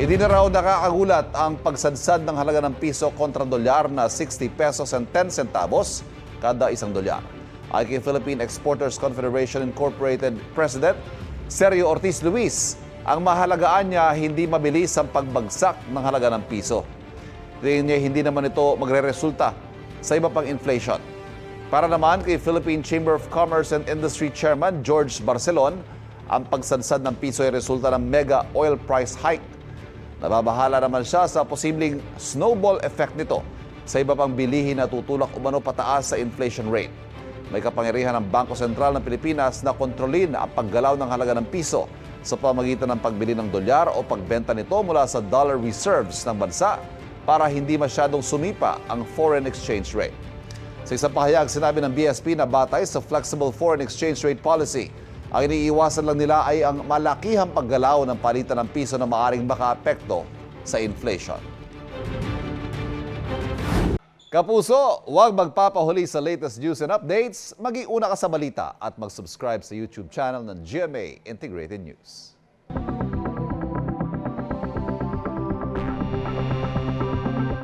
Hindi na raw nakakagulat ang pagsadsad ng halaga ng piso kontra dolyar na 60 pesos and 10 centavos kada isang dolyar. Ayon kay Philippine Exporters Confederation Incorporated President Sergio Ortiz Luis, ang mahalagaan niya hindi mabilis ang pagbagsak ng halaga ng piso. Tingin niya hindi naman ito magre-resulta sa iba pang inflation. Para naman kay Philippine Chamber of Commerce and Industry Chairman George Barcelon, ang pagsadsad ng piso ay resulta ng mega oil price hike. Nababahala naman siya sa posibleng snowball effect nito sa iba pang bilihin na tutulak umano pataas sa inflation rate. May kapangyarihan ng Bangko Sentral ng Pilipinas na kontrolin ang paggalaw ng halaga ng piso sa pamamagitan ng pagbili ng dolyar o pagbenta nito mula sa dollar reserves ng bansa para hindi masyadong sumipa ang foreign exchange rate. Sa isang pahayag, sinabi ng BSP na batay sa flexible foreign exchange rate policy, ang iniiwasan lang nila ay ang malakihang paggalaw ng palitan ng piso na maaaring makaapekto sa inflation. Kapuso, huwag magpapahuli sa latest news and updates. Mag-iuna ka sa balita at mag-subscribe sa YouTube channel ng GMA Integrated News.